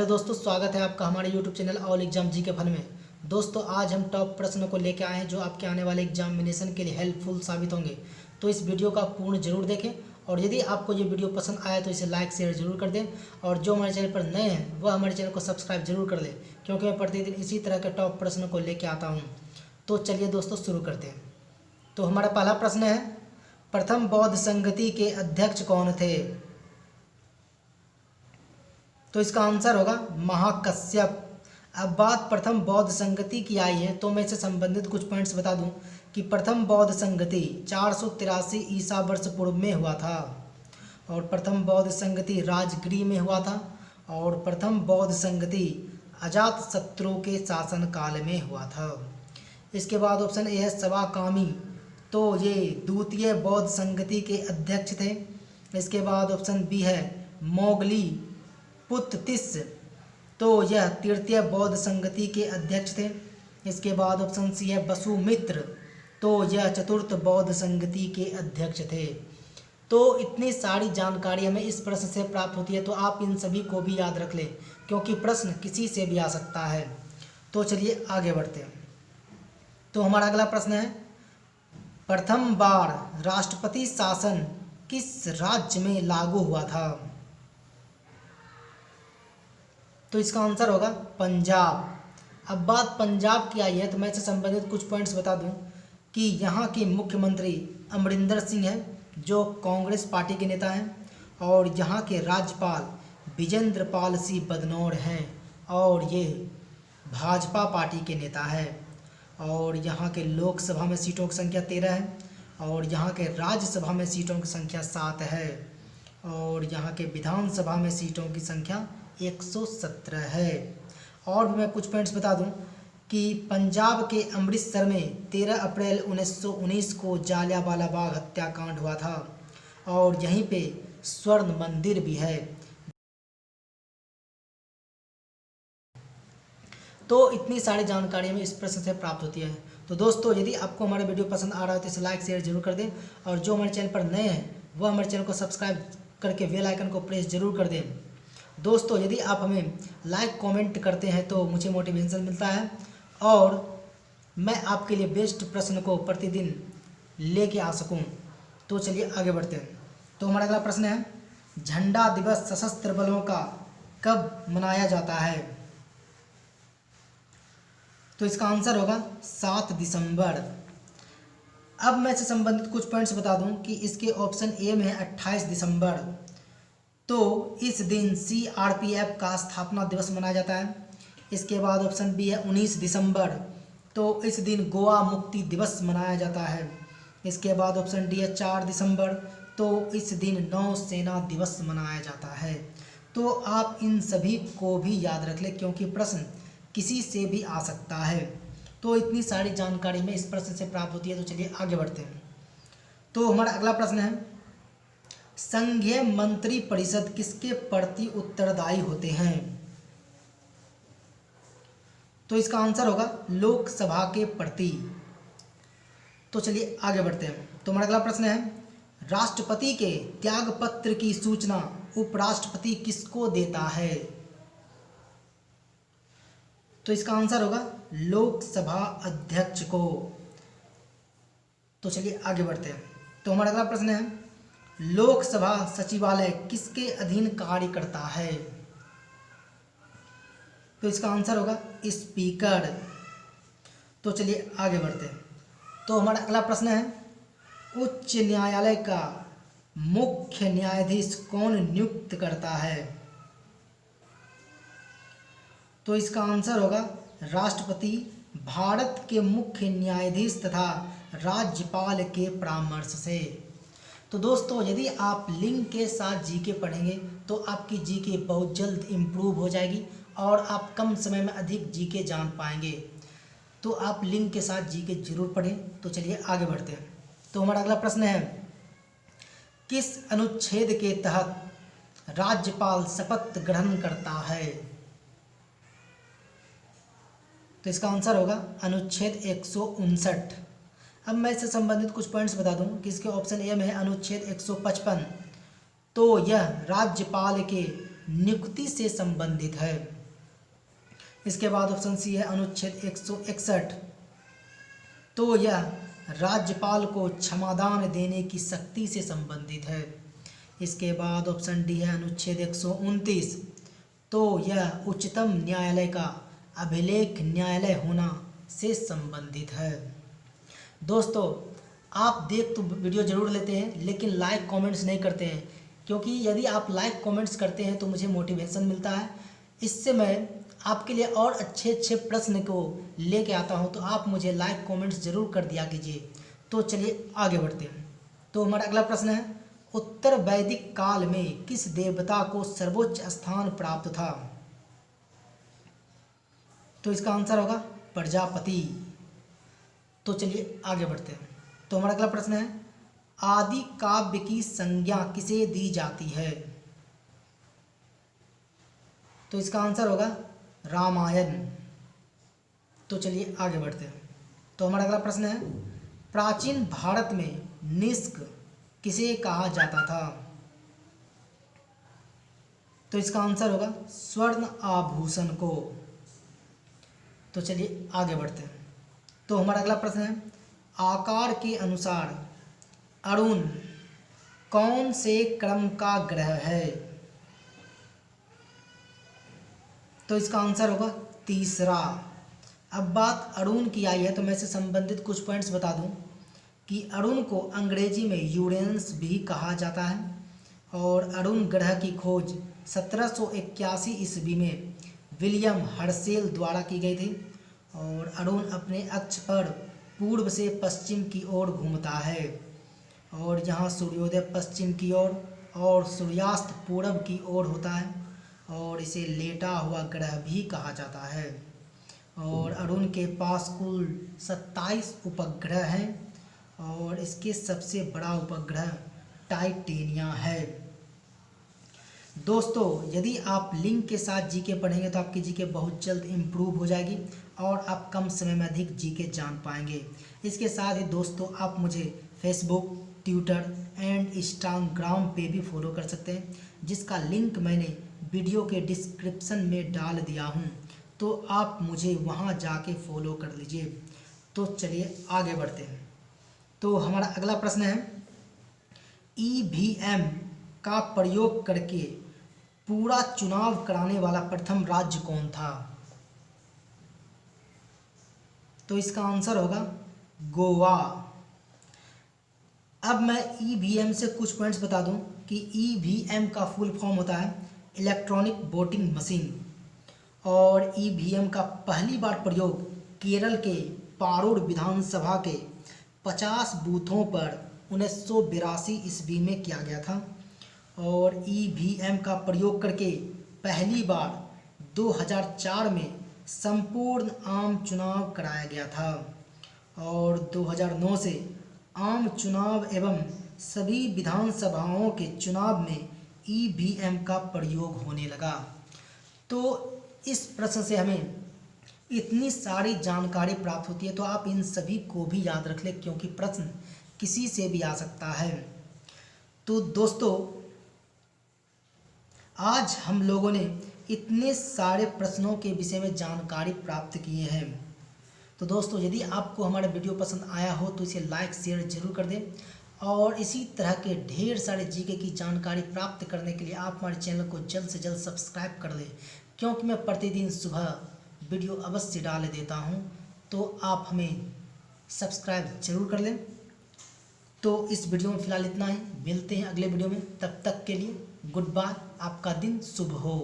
Hello दोस्तों, स्वागत है आपका हमारे यूट्यूब चैनल ऑल एग्जाम जी के फन में। दोस्तों, आज हम टॉप प्रश्नों को लेकर आए हैं जो आपके आने वाले एग्जामिनेशन के लिए हेल्पफुल साबित होंगे। तो इस वीडियो का पूर्ण जरूर देखें और यदि आपको ये वीडियो पसंद आया तो इसे लाइक शेयर जरूर कर दें। और जो हमारे चैनल पर नए हैं वह हमारे चैनल को सब्सक्राइब जरूर कर लें, क्योंकि मैं प्रतिदिन इसी तरह के टॉप प्रश्नों को लेकर आता हूँ। तो चलिए दोस्तों, शुरू करते हैं। तो हमारा पहला प्रश्न है, प्रथम बौद्ध संगति के अध्यक्ष कौन थे? तो इसका आंसर होगा महाकश्यप। अब बात प्रथम बौद्ध संगति की आई है तो मैं इससे संबंधित कुछ पॉइंट्स बता दूं कि प्रथम बौद्ध संगति 483 ईसा वर्ष पूर्व में हुआ था और प्रथम बौद्ध संगति राजगृह में हुआ था और प्रथम बौद्ध संगति अजातशत्रु के शासन काल में हुआ था। इसके बाद ऑप्शन ए है सवाकामी, तो ये द्वितीय बौद्ध संगति के अध्यक्ष थे। इसके बाद ऑप्शन बी है मोगली पुत्तिस, तो यह तृतीय बौद्ध संगति के अध्यक्ष थे। इसके बाद ऑप्शन सी है वसुमित्र, तो यह चतुर्थ बौद्ध संगति के अध्यक्ष थे। तो इतनी सारी जानकारी हमें इस प्रश्न से प्राप्त होती है, तो आप इन सभी को भी याद रख लें क्योंकि प्रश्न किसी से भी आ सकता है। तो चलिए आगे बढ़ते हैं। तो हमारा अगला प्रश्न है, प्रथम बार राष्ट्रपति शासन किस राज्य में लागू हुआ था? तो इसका आंसर होगा पंजाब। अब बात पंजाब की आई है तो मैं इससे संबंधित कुछ पॉइंट्स बता दूं कि यहाँ के मुख्यमंत्री अमरिंदर सिंह हैं जो कांग्रेस पार्टी के नेता हैं और यहाँ के राज्यपाल विजेंद्र पाल सिंह बदनौर हैं और ये भाजपा पार्टी के नेता है। और यहाँ के लोकसभा में सीटों की संख्या 13 है और यहाँ के राज्यसभा में सीटों की संख्या 7 है और यहाँ के विधानसभा में सीटों की संख्या 117 है। और भी मैं कुछ पॉइंट्स बता दूं कि पंजाब के अमृतसर में 13 अप्रैल 1919 को जालियांवाला बाग हत्याकांड हुआ था और यहीं पे स्वर्ण मंदिर भी है। तो इतनी सारी जानकारी हमें इस प्रश्न से प्राप्त होती है। तो दोस्तों, यदि आपको हमारा वीडियो पसंद आ रहा है तो इसे लाइक शेयर जरूर कर दें और जो हमारे चैनल पर नए हैं वह हमारे चैनल को सब्सक्राइब करके बेल आइकन को प्रेस जरूर कर दें। दोस्तों, यदि आप हमें लाइक कमेंट करते हैं तो मुझे मोटिवेशन मिलता है और मैं आपके लिए बेस्ट प्रश्न को प्रतिदिन लेके आ सकूं। तो चलिए आगे बढ़ते हैं। तो हमारा अगला प्रश्न है, झंडा दिवस सशस्त्र बलों का कब मनाया जाता है? तो इसका आंसर होगा 7 दिसंबर। अब मैं इससे संबंधित कुछ पॉइंट्स बता दूं कि इसके ऑप्शन ए में है 28 दिसंबर, तो इस दिन CRPF का स्थापना दिवस मनाया जाता है। इसके बाद ऑप्शन बी है 19 दिसंबर, तो इस दिन गोवा मुक्ति दिवस मनाया जाता है। इसके बाद ऑप्शन डी है 4 दिसंबर, तो इस दिन नौसेना दिवस मनाया जाता है। तो आप इन सभी को भी याद रख लें क्योंकि प्रश्न किसी से भी आ सकता है। तो इतनी सारी जानकारी में इस प्रश्न से प्राप्त होती है। तो चलिए आगे बढ़ते हैं। तो हमारा अगला प्रश्न है, संघीय मंत्री परिषद किसके प्रति उत्तरदायी होते हैं? तो इसका आंसर होगा लोकसभा के प्रति। तो चलिए आगे बढ़ते हैं। तो हमारा अगला प्रश्न है, राष्ट्रपति के त्यागपत्र की सूचना उपराष्ट्रपति किसको देता है? तो इसका आंसर होगा लोकसभा अध्यक्ष को। तो चलिए आगे बढ़ते हैं। तो हमारा अगला प्रश्न है, लोकसभा सचिवालय किसके अधीन कार्य करता है? तो इसका आंसर होगा स्पीकर। तो चलिए आगे बढ़ते हैं। तो हमारा अगला प्रश्न है, उच्च न्यायालय का मुख्य न्यायाधीश कौन नियुक्त करता है? तो इसका आंसर होगा राष्ट्रपति भारत के मुख्य न्यायाधीश तथा राज्यपाल के परामर्श से। तो दोस्तों, यदि आप लिंक के साथ जीके पढ़ेंगे तो आपकी जीके बहुत जल्द इम्प्रूव हो जाएगी और आप कम समय में अधिक जीके जान पाएंगे। तो आप लिंक के साथ जीके जरूर पढ़ें। तो चलिए आगे बढ़ते हैं। तो हमारा अगला प्रश्न है, किस अनुच्छेद के तहत राज्यपाल शपथ ग्रहण करता है? तो इसका आंसर होगा अनुच्छेद 159। अब मैं इससे संबंधित कुछ पॉइंट्स बता दूं कि इसके ऑप्शन ए में है अनुच्छेद 155, तो यह राज्यपाल के नियुक्ति से संबंधित है। इसके बाद ऑप्शन सी है अनुच्छेद 161, तो यह राज्यपाल को क्षमादान देने की शक्ति से संबंधित है। इसके बाद ऑप्शन डी है अनुच्छेद 129, तो यह उच्चतम न्यायालय का अभिलेख न्यायालय होना से संबंधित है। दोस्तों, आप देख तो वीडियो ज़रूर लेते हैं लेकिन लाइक कमेंट्स नहीं करते हैं, क्योंकि यदि आप लाइक कमेंट्स करते हैं तो मुझे मोटिवेशन मिलता है। इससे मैं आपके लिए और अच्छे अच्छे प्रश्न को लेके आता हूं, तो आप मुझे लाइक कमेंट्स ज़रूर कर दिया कीजिए। तो चलिए आगे बढ़ते हैं। तो हमारा अगला प्रश्न है, उत्तर वैदिक काल में किस देवता को सर्वोच्च स्थान प्राप्त था? तो इसका आंसर होगा प्रजापति। तो चलिए आगे बढ़ते हैं। तो हमारा अगला प्रश्न है, आदि काव्य की संज्ञा किसे दी जाती है? तो इसका आंसर होगा रामायण। तो चलिए आगे बढ़ते हैं। तो हमारा अगला प्रश्न है, प्राचीन भारत में निष्क किसे कहा जाता था? तो इसका आंसर होगा स्वर्ण आभूषण को। तो चलिए आगे बढ़ते हैं। तो हमारा अगला प्रश्न है, आकार के अनुसार अरुण कौन से क्रम का ग्रह है? तो इसका आंसर होगा तीसरा। अब बात अरुण की आई है तो मैं इससे संबंधित कुछ पॉइंट्स बता दूं कि अरुण को अंग्रेजी में यूरेनस भी कहा जाता है और अरुण ग्रह की खोज 1781 ईस्वी में विलियम हर्शेल द्वारा की गई थी और अरुण अपने अक्ष पर पूर्व से पश्चिम की ओर घूमता है और यहाँ सूर्योदय पश्चिम की ओर और सूर्यास्त पूरब की ओर होता है और इसे लेटा हुआ ग्रह भी कहा जाता है। और अरुण के पास कुल 27 उपग्रह हैं और इसके सबसे बड़ा उपग्रह टाइटेनिया है। दोस्तों, यदि आप लिंक के साथ जीके पढ़ेंगे तो आपकी जीके बहुत जल्द इम्प्रूव हो जाएगी और आप कम समय में अधिक जीके जान पाएंगे। इसके साथ ही दोस्तों, आप मुझे फेसबुक, ट्विटर एंड इंस्टाग्राम पे भी फॉलो कर सकते हैं, जिसका लिंक मैंने वीडियो के डिस्क्रिप्शन में डाल दिया हूँ, तो आप मुझे वहाँ जाके फॉलो कर लीजिए। तो चलिए आगे बढ़ते हैं। तो हमारा अगला प्रश्न है, ईवीएम का प्रयोग करके पूरा चुनाव कराने वाला प्रथम राज्य कौन था? तो इसका आंसर होगा गोवा। अब मैं ईवीएम से कुछ पॉइंट्स बता दूं कि ईवीएम का फुल फॉर्म होता है इलेक्ट्रॉनिक वोटिंग मशीन और ईवीएम का पहली बार प्रयोग केरल के पारोड़ विधानसभा के 50 बूथों पर 1982 ईस्वी में किया गया था और ईवीएम का प्रयोग करके पहली बार 2004 में संपूर्ण आम चुनाव कराया गया था और 2009 से आम चुनाव एवं सभी विधानसभाओं के चुनाव में ईवीएम का प्रयोग होने लगा। तो इस प्रश्न से हमें इतनी सारी जानकारी प्राप्त होती है, तो आप इन सभी को भी याद रख लें क्योंकि प्रश्न किसी से भी आ सकता है। तो दोस्तों, आज हम लोगों ने इतने सारे प्रश्नों के विषय में जानकारी प्राप्त किए हैं। तो दोस्तों, यदि आपको हमारा वीडियो पसंद आया हो तो इसे लाइक शेयर जरूर कर दें और इसी तरह के ढेर सारे जीके की जानकारी प्राप्त करने के लिए आप हमारे चैनल को जल्द से जल्द सब्सक्राइब कर दें, क्योंकि मैं प्रतिदिन सुबह वीडियो अवश्य डाल देता हूं, तो आप हमें सब्सक्राइब जरूर कर लें। तो इस वीडियो में फ़िलहाल इतना ही, मिलते हैं अगले वीडियो में, तब तक के लिए गुड बाय, आपका दिन शुभ हो।